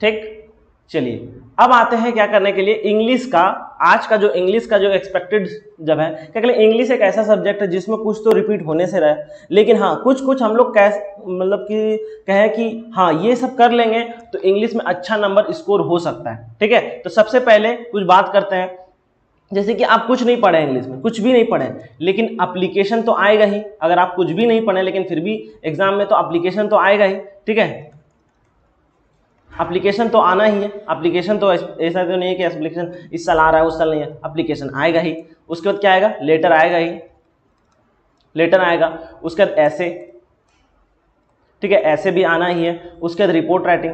ठीक, चलिए अब आते हैं क्या करने के लिए, इंग्लिश का। आज का जो इंग्लिश का जो एक्सपेक्टेड जब है क्या कहते हैं, इंग्लिश एक ऐसा सब्जेक्ट है जिसमें कुछ तो रिपीट होने से रहा है, लेकिन हाँ कुछ कुछ हम लोग मतलब कि कहें कि हाँ ये सब कर लेंगे तो इंग्लिश में अच्छा नंबर स्कोर हो सकता है। ठीक है, तो सबसे पहले कुछ बात करते हैं, जैसे कि आप कुछ नहीं पढ़े इंग्लिश में, कुछ भी नहीं पढ़े, लेकिन एप्लीकेशन तो आएगा ही। अगर आप कुछ भी नहीं पढ़े लेकिन फिर भी एग्जाम में तो एप्लीकेशन तो आएगा ही। ठीक है, एप्लीकेशन तो आना ही है, एप्लीकेशन तो ऐसा तो नहीं है कि एप्लीकेशन इस साल आ रहा है उस साल नहीं है, एप्लीकेशन आएगा ही। उसके बाद क्या आएगा, लेटर आएगा ही, लेटर आएगा। उसके बाद ऐसे, ठीक है ऐसे भी आना ही है। उसके बाद रिपोर्ट राइटिंग,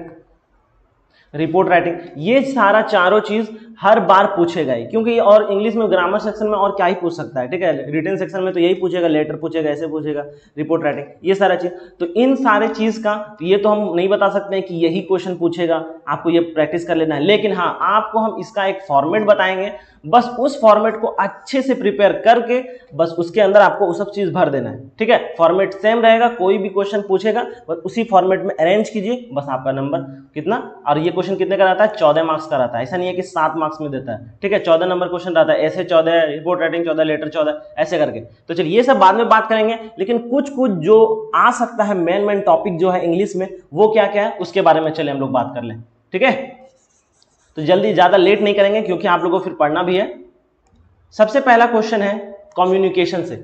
रिपोर्ट राइटिंग, ये सारा चारों चीज हर बार पूछेगा ही, क्योंकि और इंग्लिश में ग्रामर सेक्शन में और क्या ही पूछ सकता है। ठीक है, रिटन सेक्शन में तो यही पूछेगा, लेटर पूछेगा, ऐसे पूछेगा, रिपोर्ट राइटिंग, ये सारा चीज। तो इन सारे चीज का ये तो हम नहीं बता सकते हैं कि यही क्वेश्चन पूछेगा, आपको ये प्रैक्टिस कर लेना है, लेकिन हाँ आपको हम इसका एक फॉर्मेट बताएंगे, बस उस फॉर्मेट को अच्छे से प्रिपेयर करके बस उसके अंदर आपको वो सब चीज भर देना है। ठीक है, फॉर्मेट सेम रहेगा, कोई भी क्वेश्चन पूछेगा बस उसी फॉर्मेट में अरेंज कीजिए, बस आपका नंबर कितना। और ये क्वेश्चन कितने का रहता है, 14 मार्क्स का रहता है, ऐसा नहीं है कि 7 मार्क्स में देता है। ठीक है, 14 नंबर क्वेश्चन रहता है, ऐसे 14, रिपोर्ट राइटिंग 14, लेटर 14, ऐसे करके। तो चलिए ये सब बाद में बात करेंगे, लेकिन कुछ कुछ जो आ सकता है मेन टॉपिक जो है इंग्लिश में, वो क्या क्या है उसके बारे में चले हम लोग बात कर लें। ठीक है, तो जल्दी, ज्यादा लेट नहीं करेंगे क्योंकि आप लोगों को फिर पढ़ना भी है। सबसे पहला क्वेश्चन है कम्युनिकेशन से।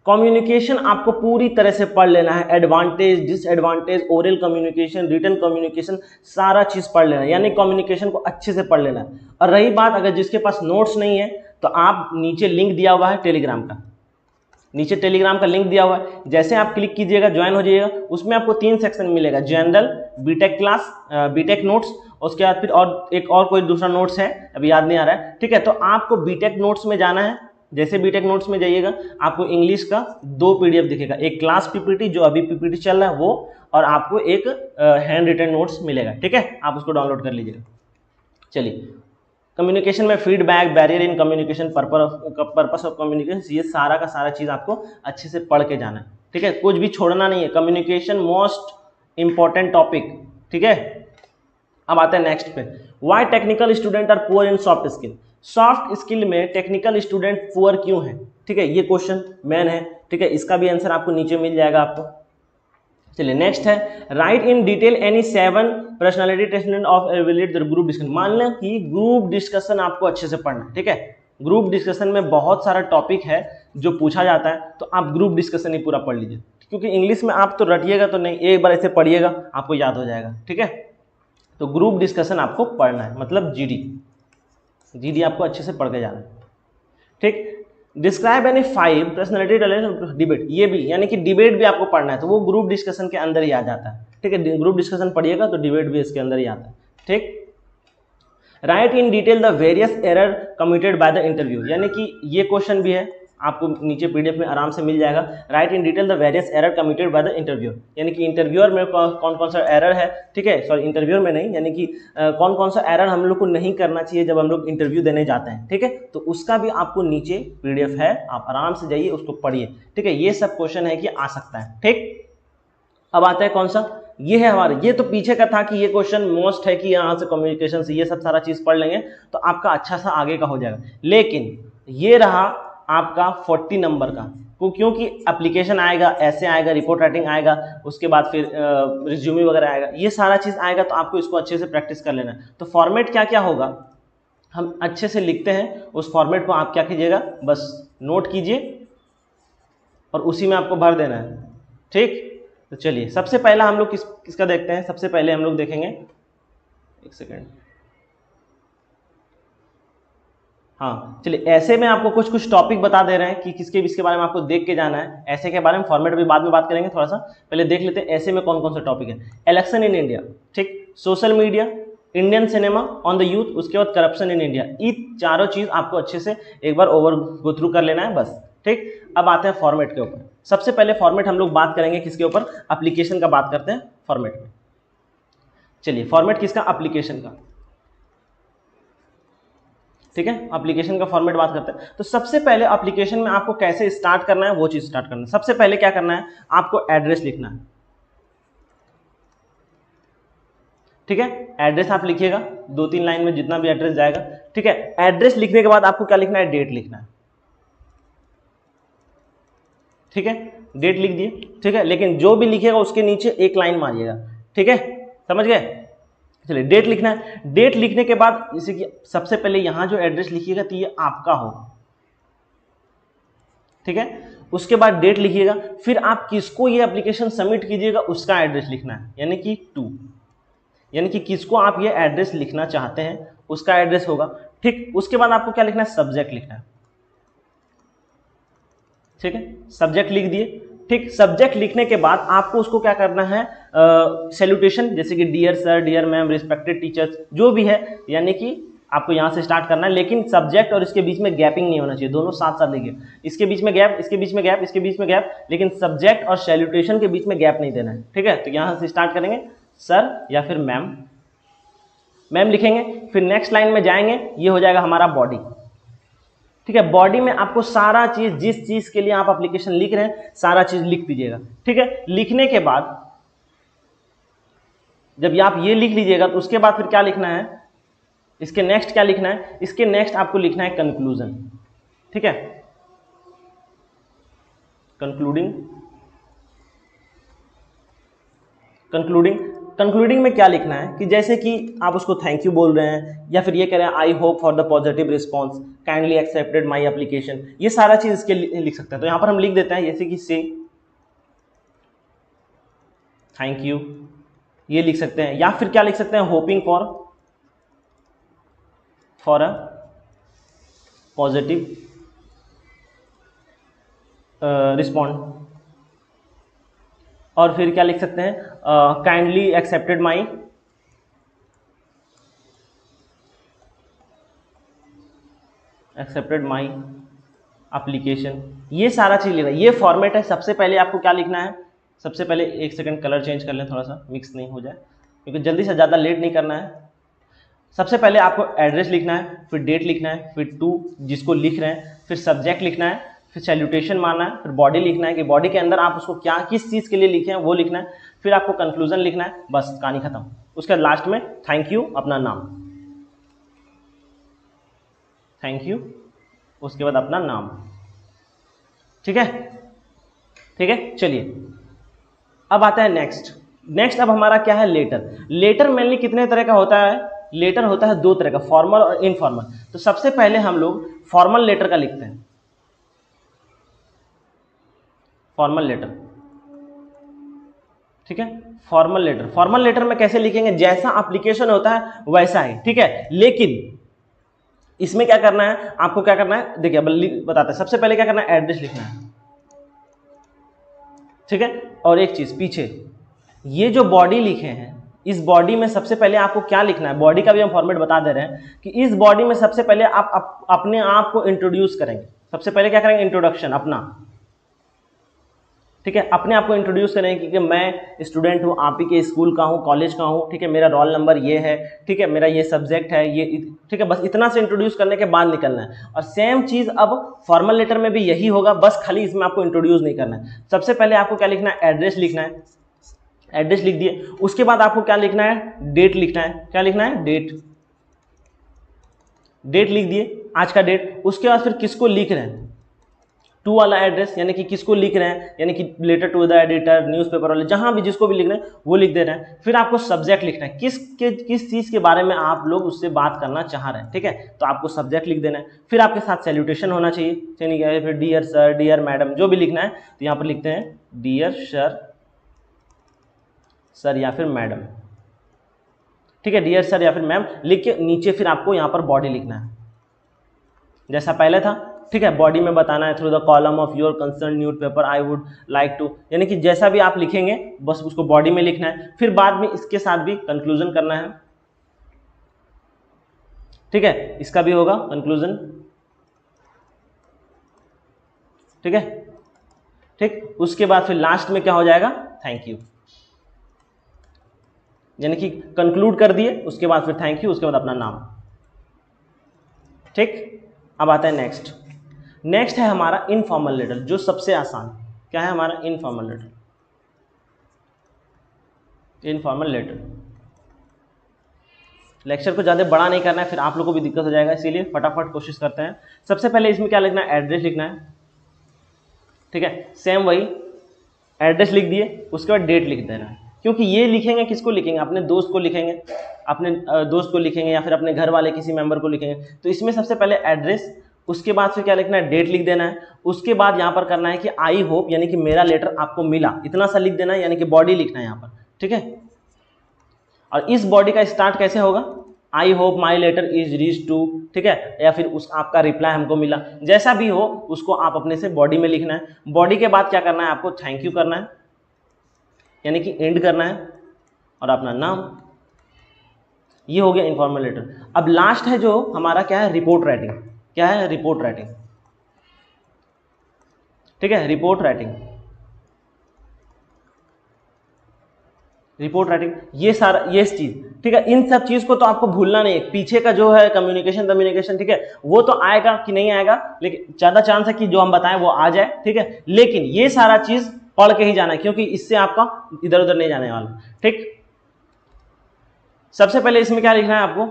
कम्युनिकेशन आपको पूरी तरह से पढ़ लेना है, advantage, disadvantage, oral communication, written communication, सारा चीज पढ़ लेना है, यानी कम्युनिकेशन को अच्छे से पढ़ लेना है। और रही बात अगर जिसके पास नोट्स नहीं है तो आप नीचे लिंक दिया हुआ है टेलीग्राम का, नीचे टेलीग्राम का लिंक दिया हुआ है, जैसे आप क्लिक कीजिएगा ज्वाइन हो जाइएगा, उसमें आपको 3 सेक्शन मिलेगा, general, BTech class, BTech notes, उसके बाद फिर और एक और कोई दूसरा नोट्स है अभी याद नहीं आ रहा है। ठीक है, तो आपको बीटेक नोट्स में जाना है, जैसे बीटेक नोट्स में जाइएगा आपको इंग्लिश का 2 पीडीएफ दिखेगा, एक क्लास पीपीटी जो अभी पीपीटी चल रहा है वो, और आपको एक हैंड रिटन नोट्स मिलेगा। ठीक है, आप उसको डाउनलोड कर लीजिएगा। चलिए, कम्युनिकेशन में feedback, barrier in communication, purpose of communication, ये सारा का सारा चीज आपको अच्छे से पढ़ के जाना है। ठीक है, कुछ भी छोड़ना नहीं है, कम्युनिकेशन मोस्ट इंपॉर्टेंट टॉपिक। ठीक है, अब आते हैं नेक्स्ट पे, why technical student are poor in soft skill. Soft skill में टेक्निकल स्टूडेंट पुअर क्यों है। ठीक है, ये क्वेश्चन मेन है। ठीक है, इसका भी आंसर आपको नीचे मिल जाएगा आपको। चलिए नेक्स्ट है, write in detail any 7 personality test of group discussion. मान लें कि ग्रुप डिस्कशन आपको अच्छे से पढ़ना है। ठीक है, ग्रुप डिस्कशन में बहुत सारा टॉपिक है जो पूछा जाता है, तो आप ग्रुप डिस्कशन ही पूरा पढ़ लीजिए, क्योंकि इंग्लिश में आप तो रटिएगा तो नहीं, एक बार ऐसे पढ़िएगा आपको याद हो जाएगा। ठीक है, तो ग्रुप डिस्कशन आपको पढ़ना है, मतलब जीडी आपको अच्छे से पढ़ के जाना है। ठीक, डिस्क्राइब एनी 5 पर्सनालिटी डिबेट, ये भी यानी कि डिबेट भी आपको पढ़ना है, तो वो ग्रुप डिस्कशन के अंदर ही आ जाता है। ठीक है, ग्रुप डिस्कशन पढ़िएगा तो डिबेट भी इसके अंदर ही आता है। ठीक, right in detail the various error committed by the interview, यानी कि ये क्वेश्चन भी है, आपको नीचे पीडीएफ में आराम से मिल जाएगा। Right in detail the various error committed by the interview, यानी कि इंटरव्यूअर में कौन कौन सा एरर है। ठीक है, सॉरी इंटरव्यूअर में नहीं, यानी कि कौन कौन सा एरर हम लोग को नहीं करना चाहिए जब हम लोग इंटरव्यू देने जाते हैं। ठीक है, तो उसका भी आपको नीचे पीडीएफ है, आप आराम से जाइए उसको पढ़िए। ठीक है, ये सब क्वेश्चन है कि आ सकता है। ठीक, अब आता है कौन सा, ये है हमारे, ये तो पीछे का था कि ये क्वेश्चन मोस्ट है कि यहाँ से कम्युनिकेशन से ये सब सारा चीज पढ़ लेंगे तो आपका अच्छा सा आगे का हो जाएगा, लेकिन ये रहा आपका 40 नंबर का, क्योंकि एप्लीकेशन आएगा, ऐसे आएगा, रिपोर्ट राइटिंग आएगा, उसके बाद फिर रिज्यूमे वगैरह आएगा, ये सारा चीज आएगा, तो आपको इसको अच्छे से प्रैक्टिस कर लेना है। तो फॉर्मेट क्या क्या होगा हम अच्छे से लिखते हैं, उस फॉर्मेट को आप क्या कीजिएगा, बस नोट कीजिए और उसी में आपको भर देना है। ठीक, तो चलिए सबसे पहला हम लोग किसका देखते हैं, सबसे पहले हम लोग देखेंगे, एक सेकेंड, हाँ चलिए, ऐसे में आपको कुछ कुछ टॉपिक बता दे रहे हैं कि किसके बारे में आपको देख के जाना है। ऐसे के बारे में फॉर्मेट भी बाद में बात करेंगे, थोड़ा सा पहले देख लेते हैं ऐसे में कौन कौन सा टॉपिक है। इलेक्शन इन इंडिया, ठीक, social media, Indian cinema, on the youth, उसके बाद करप्शन इन इंडिया, ये चारों चीज आपको अच्छे से एक बार ओवर गो थ्रू कर लेना है बस। ठीक, अब आते हैं फॉर्मेट के ऊपर। सबसे पहले फॉर्मेट हम लोग बात करेंगे किसके ऊपर, एप्लीकेशन का बात करते हैं फॉर्मेट में। चलिए फॉर्मेट किसका, एप्लीकेशन का। ठीक है, एप्लीकेशन का फॉर्मेट बात करते हैं। तो सबसे पहले एप्लीकेशन में आपको कैसे स्टार्ट करना है वो चीज स्टार्ट करना है। सबसे पहले क्या करना है, आपको एड्रेस लिखना है। ठीक है, एड्रेस आप लिखिएगा 2-3 लाइन में जितना भी एड्रेस जाएगा। ठीक है, एड्रेस लिखने के बाद आपको क्या लिखना है, डेट लिखना है। ठीक है, डेट लिख दिए। ठीक है, लेकिन जो भी लिखिएगा उसके नीचे एक लाइन मारिएगा। ठीक है, समझ गए। चलिए, डेट लिखना है। डेट लिखने के बाद जैसे कि सबसे पहले यहां जो एड्रेस लिखिएगा तो ये आपका हो। ठीक है, उसके बाद डेट लिखिएगा, फिर आप किसको ये एप्लीकेशन सबमिट कीजिएगा उसका एड्रेस लिखना है, यानी कि टू, यानी कि किसको आप ये एड्रेस लिखना चाहते हैं उसका एड्रेस होगा। ठीक, उसके बाद आपको क्या लिखना है, सब्जेक्ट लिखना है। ठीक है, सब्जेक्ट लिख दिए। ठीक, सब्जेक्ट लिखने के बाद आपको उसको क्या करना है, सैल्यूटेशन, जैसे कि dear sir, dear ma'am, respected teachers, जो भी है, यानी कि आपको यहां से स्टार्ट करना है, लेकिन सब्जेक्ट और इसके बीच में गैपिंग नहीं होना चाहिए, दोनों साथ साथ लिखिए। इसके बीच में गैप, इसके बीच में गैप, इसके बीच में गैप, लेकिन सब्जेक्ट और सैल्यूटेशन के बीच में गैप नहीं देना है। ठीक है, तो यहां से स्टार्ट करेंगे सर या फिर मैम, मैम लिखेंगे, फिर नेक्स्ट लाइन में जाएंगे, ये हो जाएगा हमारा बॉडी। ठीक है, बॉडी में आपको सारा चीज, जिस चीज के लिए आप एप्लीकेशन लिख रहे हैं सारा चीज लिख दीजिएगा। ठीक है, लिखने के बाद जब आप ये लिख लीजिएगा तो उसके बाद फिर क्या लिखना है, इसके नेक्स्ट क्या लिखना है, इसके नेक्स्ट आपको लिखना है कंक्लूजन। ठीक है, कंक्लूडिंग, कंक्लूडिंग में क्या लिखना है कि जैसे कि आप उसको थैंक यू बोल रहे हैं या फिर ये कह रहे हैं I hope for the positive response, kindly accepted my application, ये सारा चीज इसके लिख सकते हैं। तो यहां पर हम लिख देते हैं जैसे कि से थैंक यू, ये लिख सकते हैं, या फिर क्या लिख सकते हैं, hoping for a positive respond, और फिर क्या लिख सकते हैं, काइंडली एक्सेप्टेड माई एप्लीकेशन। ये सारा चीज लिखना है, ये फॉर्मेट है। सबसे पहले आपको क्या लिखना है, सबसे पहले एक सेकंड कलर चेंज कर लें, थोड़ा सा मिक्स नहीं हो जाए, क्योंकि जल्दी से ज़्यादा लेट नहीं करना है। सबसे पहले आपको एड्रेस लिखना है, फिर डेट लिखना है, फिर टू जिसको लिख रहे हैं, फिर सब्जेक्ट लिखना है, फिर सैल्यूटेशन मारना है, फिर बॉडी लिखना है कि बॉडी के अंदर आप उसको क्या किस चीज़ के लिए लिखे हैं वो लिखना है, फिर आपको कंक्लूजन लिखना है, बस कहानी खत्म। उसके लास्ट में थैंक यू, अपना नाम, थैंक यू, उसके बाद अपना नाम। ठीक है, ठीक है, चलिए अब आता है नेक्स्ट अब हमारा क्या है, लेटर मेनली कितने तरह का होता है, लेटर होता है दो तरह का, फॉर्मल और इनफॉर्मल। तो सबसे पहले हम लोग फॉर्मल लेटर का लिखते हैं, फॉर्मल लेटर। ठीक है, फॉर्मल लेटर में कैसे लिखेंगे, जैसा एप्लीकेशन होता है वैसा ही। ठीक है, लेकिन इसमें क्या करना है, आपको क्या करना है, देखिए बताते हैं। सबसे पहले क्या करना है, एड्रेस लिखना है। ठीक है, और एक चीज पीछे, ये जो बॉडी लिखे हैं, इस बॉडी में सबसे पहले आपको क्या लिखना है, बॉडी का भी हम फॉर्मेट बता दे रहे हैं कि इस बॉडी में सबसे पहले आप अपने आप को इंट्रोड्यूस करेंगे। सबसे पहले क्या करेंगे, इंट्रोडक्शन अपना। ठीक है, अपने आप को इंट्रोड्यूस करेंगे कि मैं स्टूडेंट हूँ, आप ही के स्कूल का हूँ, कॉलेज का हूँ। ठीक है, मेरा रोल नंबर ये है, ठीक है, मेरा ये सब्जेक्ट है, ये, ठीक है, बस इतना से इंट्रोड्यूस करने के बाद निकलना है। और सेम चीज़ अब फॉर्मल लेटर में भी यही होगा, बस खाली इसमें आपको इंट्रोड्यूस नहीं करना है। सबसे पहले आपको क्या लिखना है, एड्रेस लिखना है, एड्रेस लिख दिए। उसके बाद आपको क्या लिखना है, डेट लिखना है। क्या लिखना है, डेट लिख दिए, आज का डेट। उसके बाद फिर किसको लिख रहे हैं, टू वाला एड्रेस, यानी कि किसको लिख रहे हैं, यानी कि letter to the editor, newspaper वाले, जहां भी जिसको भी लिख रहे हैं वो लिख दे रहे हैं। फिर आपको सब्जेक्ट लिखना है, किस चीज़ के बारे में आप लोग उससे बात करना चाह रहे हैं। ठीक है, तो आपको सब्जेक्ट लिख देना है। फिर आपके साथ सैल्यूटेशन होना चाहिए, फिर डियर सर, डियर मैडम, जो भी लिखना है। तो यहाँ पर लिखते हैं डियर सर या फिर मैडम। ठीक है, डियर सर या फिर मैम लिख के नीचे फिर आपको यहाँ पर बॉडी लिखना है जैसा पहले था। ठीक है, बॉडी में बताना है through the column of your concern newspaper I would like to, यानी कि जैसा भी आप लिखेंगे बस उसको बॉडी में लिखना है। फिर बाद में इसके साथ भी कंक्लूजन करना है। ठीक है, इसका भी होगा कंक्लूजन। ठीक है, ठीक, उसके बाद फिर लास्ट में क्या हो जाएगा, थैंक यू, यानी कि कंक्लूड कर दिए, उसके बाद फिर थैंक यू, उसके बाद अपना नाम। ठीक, अब आता है नेक्स्ट है हमारा इनफॉर्मल लेटर, जो सबसे आसान। क्या है हमारा इनफॉर्मल लेटर, लेक्चर को ज़्यादा बड़ा नहीं करना है, फिर आप लोगों को भी दिक्कत हो जाएगा, इसीलिए फटाफट कोशिश करते हैं। सबसे पहले इसमें क्या लिखना है, एड्रेस लिखना है, ठीक है। सेम वही एड्रेस लिख दिए, उसके बाद डेट लिख देना है, क्योंकि ये लिखेंगे किसको लिखेंगे, अपने दोस्त को लिखेंगे, अपने दोस्त को लिखेंगे या फिर अपने घर वाले किसी मेंबर को लिखेंगे। तो इसमें सबसे पहले एड्रेस, उसके बाद फिर क्या लिखना है, डेट लिख देना है। उसके बाद यहाँ पर करना है कि आई होप, यानी कि मेरा लेटर आपको मिला, इतना सा लिख देना है, यानी कि बॉडी लिखना है यहाँ पर, ठीक है। और इस बॉडी का स्टार्ट कैसे होगा, I hope my letter is reach to, ठीक है, या फिर उस आपका रिप्लाई हमको मिला, जैसा भी हो उसको आप अपने से बॉडी में लिखना है। बॉडी के बाद क्या करना है, आपको थैंक यू करना है, यानी कि एंड करना है, और अपना नाम। ये हो गया इन्फॉर्मल लेटर। अब लास्ट है जो हमारा क्या है, रिपोर्ट राइटिंग। क्या है, रिपोर्ट राइटिंग, ठीक है, रिपोर्ट राइटिंग। रिपोर्ट राइटिंग ये सारा ये चीज, ठीक है। इन सब चीज को तो आपको भूलना नहीं है। पीछे का जो है कम्युनिकेशन, ठीक है, वो तो आएगा कि नहीं आएगा, लेकिन ज्यादा चांस है कि जो हम बताएं वो आ जाए, ठीक है। लेकिन ये सारा चीज पढ़ के ही जाना है, क्योंकि इससे आपका इधर उधर नहीं जाने वाला, ठीक। सबसे पहले इसमें क्या लिखना है आपको,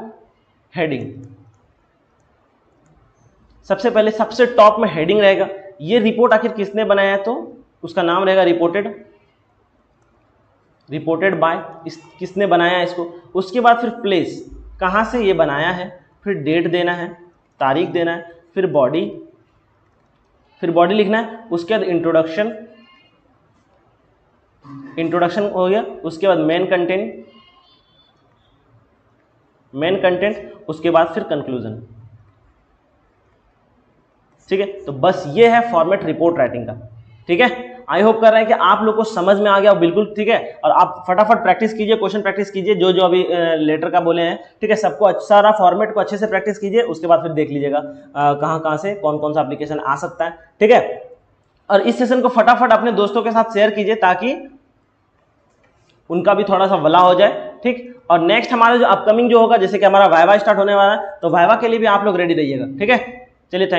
हेडिंग। सबसे पहले सबसे टॉप में हेडिंग रहेगा। ये रिपोर्ट आखिर किसने बनाया है, तो उसका नाम रहेगा रिपोर्टेड बाय, किसने बनाया है इसको। उसके बाद फिर प्लेस, कहाँ से ये बनाया है, फिर डेट देना है, तारीख देना है, फिर बॉडी लिखना है। उसके बाद इंट्रोडक्शन हो गया। उसके बाद मेन कंटेंट, उसके बाद फिर कंक्लूजन, ठीक है। तो बस ये है फॉर्मेट रिपोर्ट राइटिंग का, ठीक है। आई होप कर रहे हैं कि आप लोग को समझ में आ गया बिल्कुल, ठीक है। और आप फटाफट प्रैक्टिस कीजिए, क्वेश्चन प्रैक्टिस कीजिए, जो जो अभी लेटर का बोले हैं, ठीक है। सबको सारा फॉर्मेट को अच्छे से प्रैक्टिस कीजिए। उसके बाद फिर देख लीजिएगा कहाँ से कौन कौन सा एप्लीकेशन आ सकता है, ठीक है। और इस सेशन को फटाफट अपने दोस्तों के साथ शेयर कीजिए, ताकि उनका भी थोड़ा सा भला हो जाए, ठीक। और नेक्स्ट हमारा जो अपकमिंग जो होगा, जैसे कि हमारा वाइवा स्टार्ट होने वाला है, तो वाइवा के लिए भी आप लोग रेडी रहिएगा, ठीक है। चलिए, थैंक